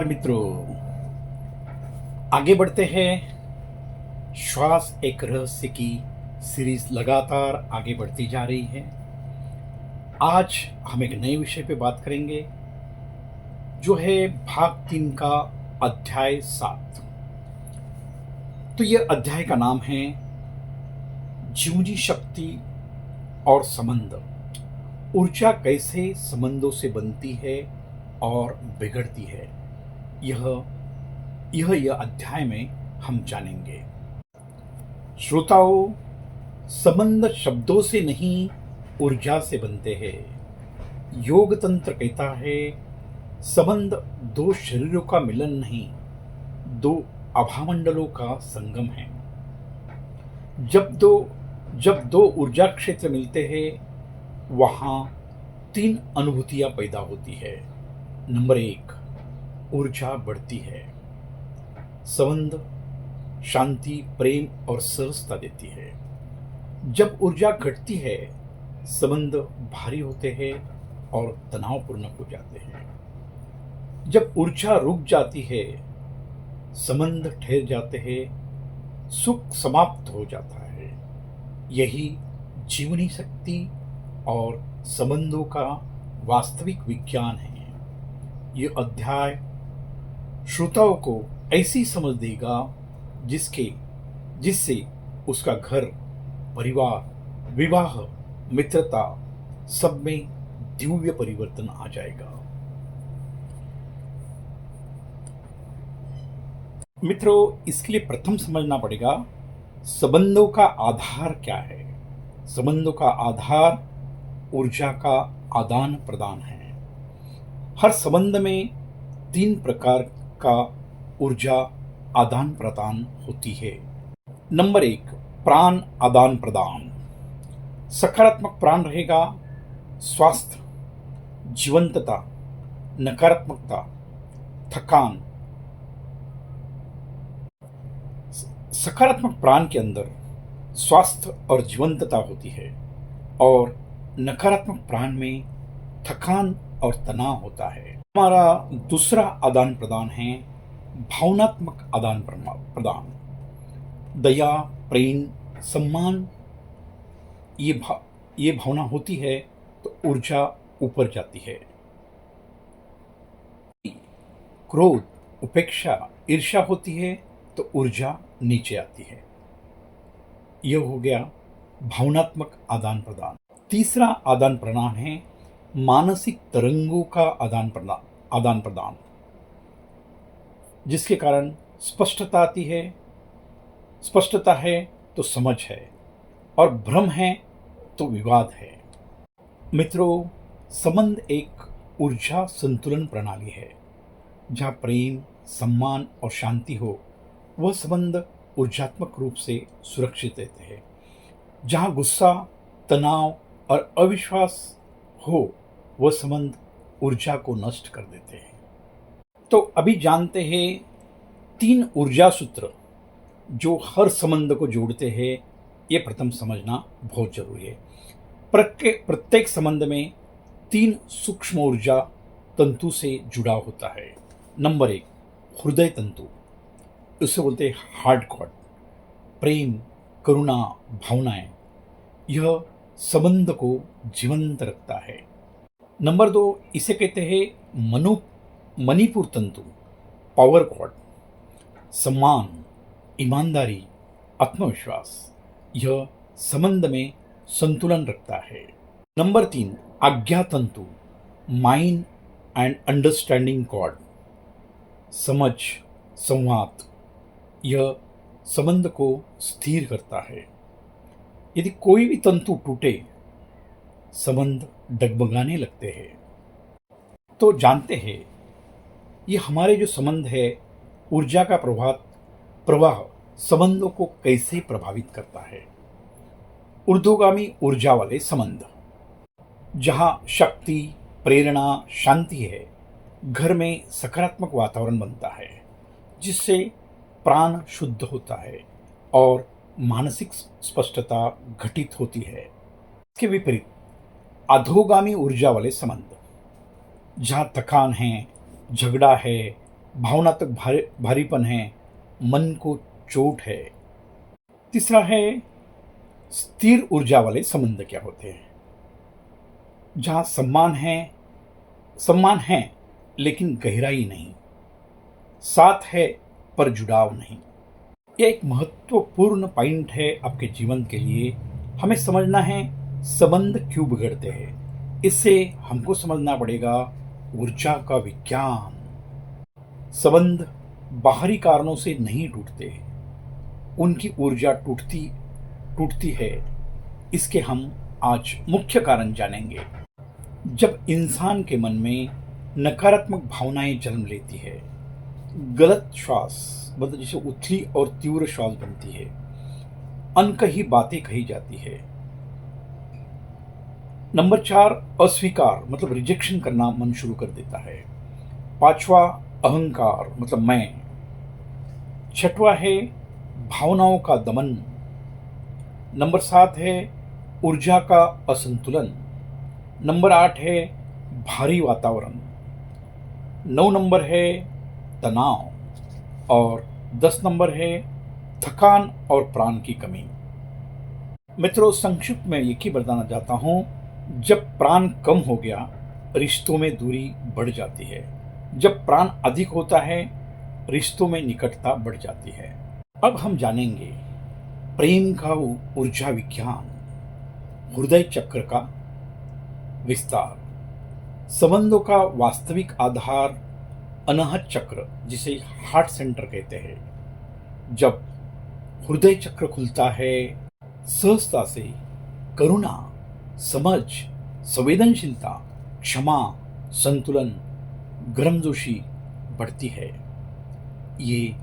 नमस्कार मित्रों, आगे बढ़ते हैं। श्वास एक रहस्य की सीरीज लगातार आगे बढ़ती जा रही है। आज हम एक नए विषय पे बात करेंगे जो है भाग 3 का अध्याय 7। तो यह अध्याय का नाम है जीवनी शक्ति और संबंध। ऊर्जा कैसे संबंधों से बनती है और बिगड़ती है, यह अध्याय में हम जानेंगे। श्रोताओं, संबंध शब्दों से नहीं ऊर्जा से बनते हैं। योग तंत्र कहता है संबंध दो शरीरों का मिलन नहीं, दो आभामंडलों का संगम है। जब दो ऊर्जा क्षेत्र मिलते हैं वहां 3 अनुभूतियां पैदा होती है। नंबर 1, ऊर्जा बढ़ती है। संबंध शांति, प्रेम और सरसता देती है। जब ऊर्जा घटती है संबंध भारी होते हैं और तनावपूर्ण हो जाते हैं। जब ऊर्जा रुक जाती है संबंध ठहर जाते हैं, सुख समाप्त हो जाता है। यही जीवनी शक्ति और संबंधों का वास्तविक विज्ञान है। ये अध्याय श्रोताओं को ऐसी समझ देगा जिससे उसका घर, परिवार, विवाह, मित्रता सब में दिव्य परिवर्तन आ जाएगा। मित्रों, इसके लिए प्रथम समझना पड़ेगा संबंधों का आधार क्या है। संबंधों का आधार ऊर्जा का आदान प्रदान है। हर संबंध में 3 प्रकार का ऊर्जा आदान प्रदान होती है। नंबर 1, प्राण आदान प्रदान। सकारात्मक प्राण रहेगा स्वास्थ्य, जीवंतता, नकारात्मकता, थकान। सकारात्मक प्राण के अंदर स्वास्थ्य और जीवंतता होती है और नकारात्मक प्राण में थकान और तनाव होता है। हमारा दूसरा आदान प्रदान है भावनात्मक आदान प्रदान। दया, प्रेम, सम्मान, ये भावना होती है तो ऊर्जा ऊपर जाती है। क्रोध, उपेक्षा, ईर्ष्या होती है तो ऊर्जा नीचे आती है। यह हो गया भावनात्मक आदान प्रदान। तीसरा आदान प्रदान है मानसिक तरंगों का आदान प्रदान, जिसके कारण स्पष्टता आती है। स्पष्टता है तो समझ है और भ्रम है तो विवाद है। मित्रों, संबंध एक ऊर्जा संतुलन प्रणाली है। जहाँ प्रेम, सम्मान और शांति हो वह संबंध ऊर्जात्मक रूप से सुरक्षित रहते हैं। जहाँ गुस्सा, तनाव और अविश्वास हो वह संबंध ऊर्जा को नष्ट कर देते हैं। तो अभी जानते हैं 3 ऊर्जा सूत्र जो हर संबंध को जोड़ते हैं। ये प्रथम समझना बहुत जरूरी है। प्रत्येक संबंध में 3 सूक्ष्म ऊर्जा तंतु से जुड़ा होता है। नंबर 1, हृदय तंतु, उसे बोलते हैं हार्ट कॉर्ड। प्रेम, करुणा, भावनाएं, यह संबंध को जीवंत रखता है। नंबर 2, इसे कहते हैं मणिपुर तंतु, पावर कॉर्ड। सम्मान, ईमानदारी, आत्मविश्वास, यह संबंध में संतुलन रखता है। नंबर 3, आज्ञा तंतु, माइंड एंड अंडरस्टैंडिंग कॉर्ड। समझ, संवाद, यह संबंध को स्थिर करता है। यदि कोई भी तंतु टूटे संबंध डगमगाने लगते हैं। तो जानते हैं ये हमारे जो संबंध है, ऊर्जा का प्रवाह संबंधों को कैसे प्रभावित करता है। ऊर्ध्वगामी ऊर्जा वाले संबंध, जहाँ शक्ति, प्रेरणा, शांति है, घर में सकारात्मक वातावरण बनता है जिससे प्राण शुद्ध होता है और मानसिक स्पष्टता घटित होती है। इसके विपरीत अधोगामी ऊर्जा वाले संबंध, जहाँ थकान है, झगड़ा है, भावनात्मक भारीपन है, मन को चोट है। तीसरा है स्थिर ऊर्जा वाले संबंध क्या होते हैं, जहाँ सम्मान है लेकिन गहराई नहीं, साथ है पर जुड़ाव नहीं। यह एक महत्वपूर्ण पॉइंट है आपके जीवन के लिए। हमें समझना है संबंध क्यों बिगड़ते हैं। इससे हमको समझना पड़ेगा ऊर्जा का विज्ञान। संबंध बाहरी कारणों से नहीं टूटते, उनकी ऊर्जा टूटती है। इसके हम आज मुख्य कारण जानेंगे। जब इंसान के मन में नकारात्मक भावनाएं जन्म लेती है, गलत श्वास मतलब जिसे उथली और तीव्र श्वास बनती है, अनकही बातें कही जाती है। नंबर 4 अस्वीकार मतलब रिजेक्शन करना मन शुरू कर देता है। 5वां अहंकार मतलब मैं। 6वां है भावनाओं का दमन। नंबर 7 है ऊर्जा का असंतुलन। नंबर 8 है भारी वातावरण। 9 नंबर है तनाव और 10 नंबर है थकान और प्राण की कमी। मित्रों, संक्षिप्त में एक ही बताना चाहता हूं, जब प्राण कम हो गया रिश्तों में दूरी बढ़ जाती है, जब प्राण अधिक होता है रिश्तों में निकटता बढ़ जाती है। अब हम जानेंगे प्रेम का ऊर्जा विज्ञान, हृदय चक्र का विस्तार। संबंधों का वास्तविक आधार अनाहत चक्र जिसे हार्ट सेंटर कहते हैं। जब हृदय चक्र खुलता है, सहजता से करुणा, समझ, संवेदनशीलता, क्षमा, संतुलन, गर्मजोशी बढ़ती है। ये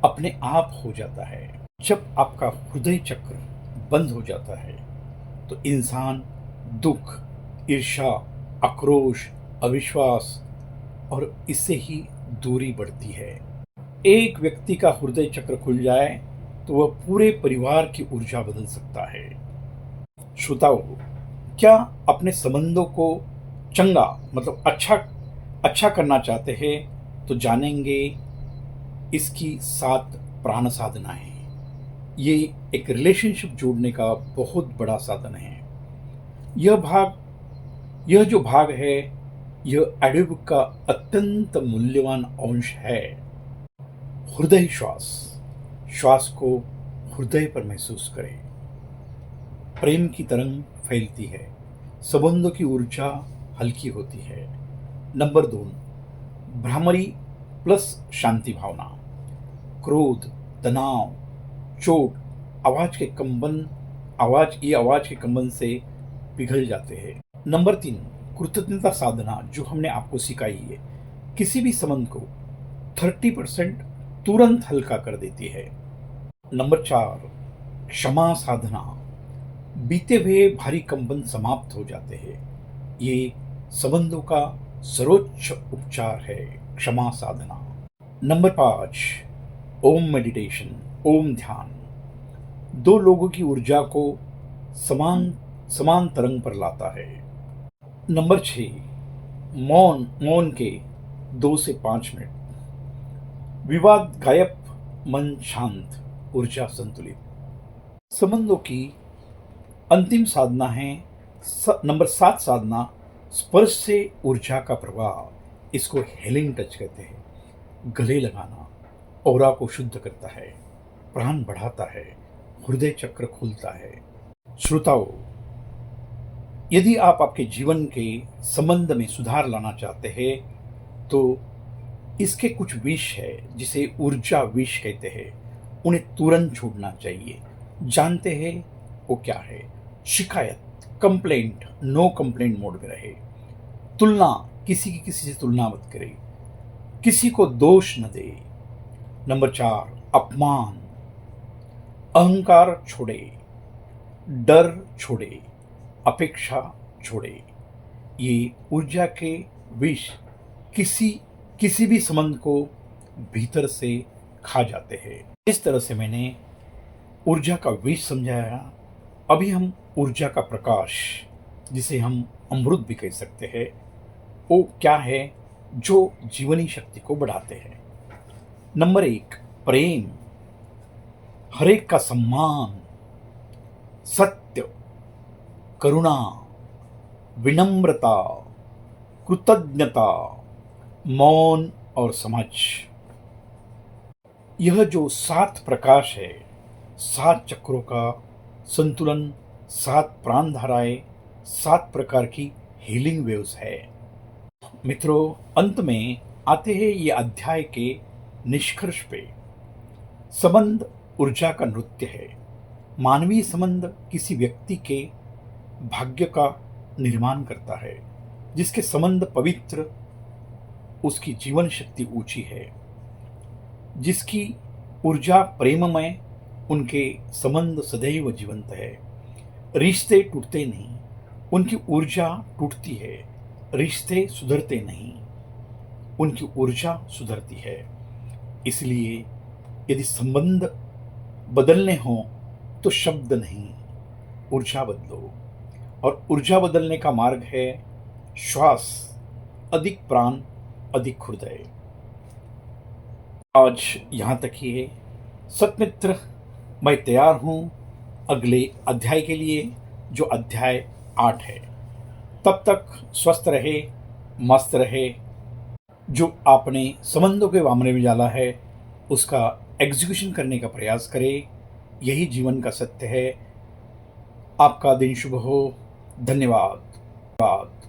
अपने आप हो जाता है। जब आपका हृदय चक्र बंद हो जाता है तो इंसान दुख, ईर्ष्या, आक्रोश, अविश्वास और इससे ही दूरी बढ़ती है। एक व्यक्ति का हृदय चक्र खुल जाए तो वह पूरे परिवार की ऊर्जा बदल सकता है। श्रोताओ, क्या अपने संबंधों को चंगा मतलब अच्छा करना चाहते हैं तो जानेंगे इसकी 7 प्राण साधनाएं। ये एक रिलेशनशिप जोड़ने का बहुत बड़ा साधन है। यह जो भाग है यह ऑडियो बुक का अत्यंत मूल्यवान अंश है। हृदय श्वास को हृदय पर महसूस करें। प्रेम की तरंग फैलती है, संबंधों की ऊर्जा हल्की होती है। नंबर 2 भ्रामरी प्लस शांति भावना। क्रोध, तनाव, चोट, आवाज के कंपन से पिघल जाते हैं। नंबर 3 कृतज्ञता साधना, जो हमने आपको सिखाई है, किसी भी संबंध को 30% तुरंत हल्का कर देती है। नंबर 4 क्षमा साधना, बीते हुए भारी कंपन समाप्त हो जाते हैं। ये संबंधों का सर्वोच्च उपचार है, क्षमा साधना। नंबर 5 ओम मेडिटेशन, ओम ध्यान, 2 लोगों की ऊर्जा को समान तरंग पर लाता है। नंबर 6 मौन के 2 से 5 मिनट, विवाद गायब, मन शांत, ऊर्जा संतुलित। संबंधों की अंतिम साधना है नंबर 7 साधना, स्पर्श से ऊर्जा का प्रवाह। इसको हेलिंग टच कहते हैं। गले लगाना ऑरा को शुद्ध करता है, प्राण बढ़ाता है, हृदय चक्र खुलता है। श्रोताओ, यदि आप आपके जीवन के संबंध में सुधार लाना चाहते हैं तो इसके कुछ विष है जिसे ऊर्जा विष कहते हैं, उन्हें तुरंत छोड़ना चाहिए। जानते हैं वो क्या है? शिकायत, कंप्लेंट, नो कंप्लेंट मोड में रहे। तुलना, किसी से तुलना मत करे, किसी को दोष न दे। नंबर 4 अपमान, अहंकार छोड़े, डर छोड़े, अपेक्षा छोड़े। ये ऊर्जा के विष किसी भी संबंध को भीतर से खा जाते हैं। इस तरह से मैंने ऊर्जा का विष समझाया। अभी हम ऊर्जा का प्रकाश, जिसे हम अमृत भी कह सकते हैं, वो क्या है जो जीवनी शक्ति को बढ़ाते हैं। नंबर 1, प्रेम, हरेक का सम्मान, सत्य, करुणा, विनम्रता, कृतज्ञता, मौन और समझ। यह जो 7 प्रकाश है, 7 चक्रों का संतुलन, 7 प्राण धाराएं, 7 प्रकार की हीलिंग वेव्स है। मित्रों, अंत में आते हैं ये अध्याय के निष्कर्ष पे। संबंध ऊर्जा का नृत्य है। मानवीय संबंध किसी व्यक्ति के भाग्य का निर्माण करता है। जिसके संबंध पवित्र, उसकी जीवन शक्ति ऊंची है। जिसकी ऊर्जा प्रेममय, उनके संबंध सदैव जीवंत है। रिश्ते टूटते नहीं, उनकी ऊर्जा टूटती है। रिश्ते सुधरते नहीं, उनकी ऊर्जा सुधरती है। इसलिए यदि संबंध बदलने हो तो शब्द नहीं, ऊर्जा बदलो। और ऊर्जा बदलने का मार्ग है श्वास, अधिक प्राण, अधिक हृदय। आज यहाँ तक ही है। सतमित्र, मैं तैयार हूँ अगले अध्याय के लिए, जो अध्याय 8 है। तब तक स्वस्थ रहे, मस्त रहे। जो आपने संबंधों के मामले में डाला है उसका एग्जीक्यूशन करने का प्रयास करें। यही जीवन का सत्य है। आपका दिन शुभ हो। धन्यवाद।